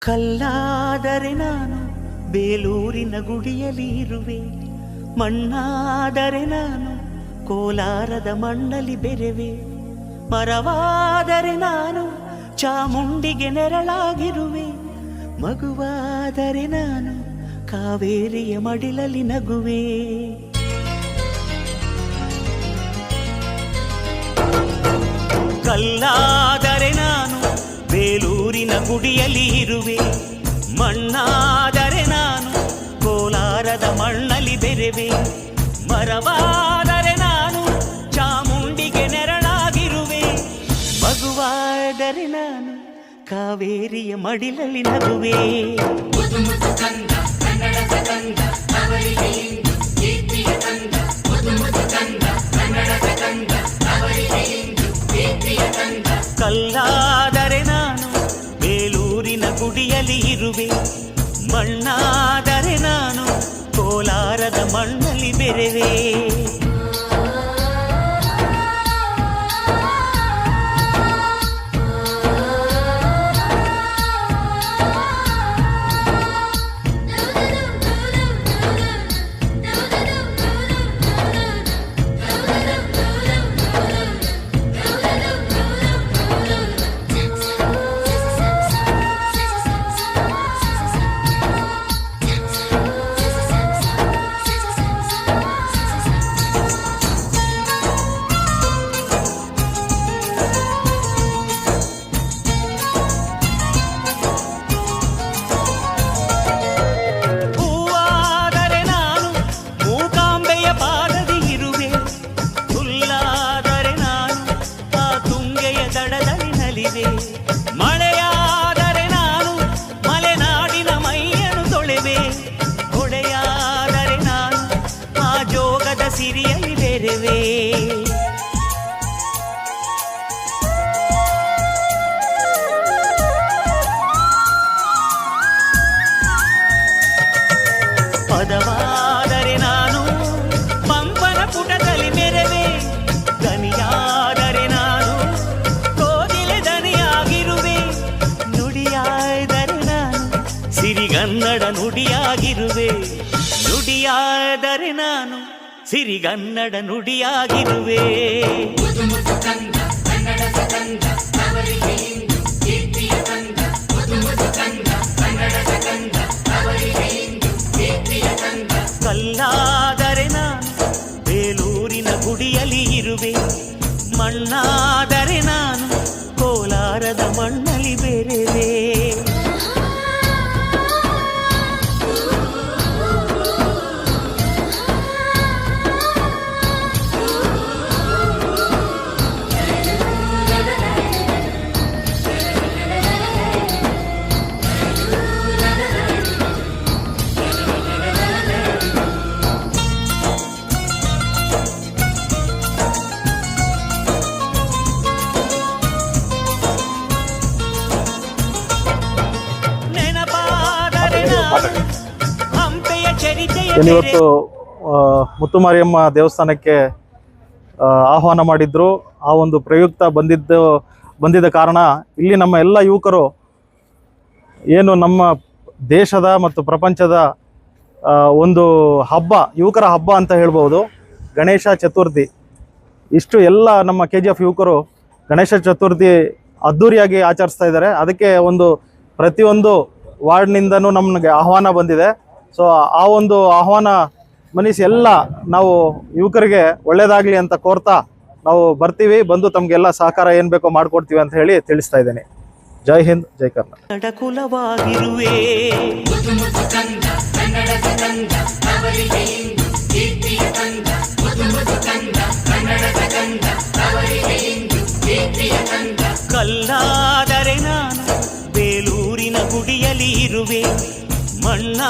ಕಲ್ಲಾದರೆ ನಾನು ಬೇಲೂರಿನ ಗುಡಿಯಲ್ಲಿ ಇರುವೆ, ಮಣ್ಣಾದರೆ ನಾನು ಕೋಲಾರದ ಮಣ್ಣಲ್ಲಿ ಬೆರೆವೆ, ಮರವಾದರೆ ನಾನು ಚಾಮುಂಡಿಗೆ ನೆರಳಾಗಿರುವೆ, ಮಗುವಾದರೆ ನಾನು ಕಾವೇರಿಯ ಮಡಿಲಲ್ಲಿ ನಗುವೆ. ಕಲ್ಲಾದರೆ ನಾನು ಬೇಲೂರಿನ ಗುಡಿಯಲ್ಲಿ ಇರುವೆ, ಮಣ್ಣಾದರೆ ನಾನು ಕೋಲಾರದ ಮಣ್ಣಲ್ಲಿ ಬೆರೆವೆ, ಮರವಾದರೆ ನಾನು ಚಾಮುಂಡಿಗೆ ನೆರಳಾಗಿರುವೆ, ಮಗುವಾದರೆ ನಾನು ಕಾವೇರಿಯ ಮಡಿಲಲ್ಲಿ ನಗುವೆ. ಕಲ್ಲಾದರೆ ನಾನು ಬೇಲೂರಿನ ಗುಡಿಯಲ್ಲಿ ಇರುವೆ, ಮಣ್ಣಾದರೆ ನಾನು ಕೋಲಾರದ ಮಣ್ಣಲ್ಲಿ ಬೆರೆವೆ. ಮಳೆಯಾದರೆ ನಾನು ಮಲೆನಾಡಿನ ಮೈಯನ್ನು ತೊಳೆವೆ, ಹೊಳೆಯಾದರೆ ನಾನು ಆ ಜೋಗದ ಸಿರಿಯಲ್ಲಿ ಬೆರೆವೆ. ಪದವಾದರೆ ನಾನು ಪಂಪನ ಪುಟದಲ್ಲಿ ಮೆರೆವೆ, ದನಿಯಾದರೆ ನಾನು ಕೋಗಿಲೆ ದನಿಯಾಗಿರುವೆ, ನುಡಿಯಾದರೆ ನಾನು ಸಿರಿಗನ್ನಡ ನುಡಿಯಾಗಿರುವೆ, ನುಡಿಯಾದರೆ ನಾನು ಸಿರಿಗನ್ನಡ ನುಡಿಯಾಗಿರುವೆ. ಕಲ್ಲಾದರೆ ನಾನು ಬೇಲೂರಿನ ಗುಡಿಯಲ್ಲಿ ಇರುವೆ, ಮಣ್ಣಾದರೆ ನಾನು ಕೋಲಾರದ ಮಣ್ಣಲ್ಲಿ ಬೆರೆವೆ. ಇವತ್ತು ಮುತ್ತುಮಾರಿಯಮ್ಮ ದೇವಸ್ಥಾನಕ್ಕೆ ಆಹ್ವಾನ ಮಾಡಿದ್ರು. ಆ ಒಂದು ಪ್ರಯುಕ್ತ ಬಂದಿದ್ದ ಕಾರಣ ಇಲ್ಲಿ ನಮ್ಮ ಎಲ್ಲ ಯುವಕರು ಏನು ನಮ್ಮ ದೇಶದ ಮತ್ತು ಪ್ರಪಂಚದ ಒಂದು ಹಬ್ಬ, ಯುವಕರ ಹಬ್ಬ ಅಂತ ಹೇಳ್ಬೋದು, ಗಣೇಶ ಚತುರ್ಥಿ. ಇಷ್ಟು ಎಲ್ಲ ನಮ್ಮ KGF ಯುವಕರು ಗಣೇಶ ಚತುರ್ಥಿ ಅದ್ಧೂರಿಯಾಗಿ ಆಚರಿಸ್ತಾ ಇದ್ದಾರೆ. ಅದಕ್ಕೆ ಪ್ರತಿಯೊಂದು ವಾರ್ಡ್ನಿಂದನೂ ನಮಗೆ ಆಹ್ವಾನ ಬಂದಿದೆ. ಸೊ ಆ ಒಂದು ಆಹ್ವಾನ ಮನಸ್ಸು ಎಲ್ಲ ನಾವು ಯುವಕರಿಗೆ ಒಳ್ಳೇದಾಗಲಿ ಅಂತ ಕೋರ್ತಾ ನಾವು ಬರ್ತೀವಿ, ಬಂದು ತಮಗೆಲ್ಲ ಸಹಕಾರ ಏನು ಬೇಕೋ ಮಾಡಿಕೊಡ್ತೀವಿ ಅಂತ ಹೇಳಿ ತಿಳಿಸ್ತಾ ಇದ್ದೀನಿ. ಜೈ ಹಿಂದ್, ಜೈ ಕರ್ನಾಟಕ. ಕಲ್ಲಾದರೆ ನಾನು ಬೇಲೂರಿನ ಗುಡಿಯಲ್ಲಿ ಇರುವೆ, ಮಣ್ಣಾ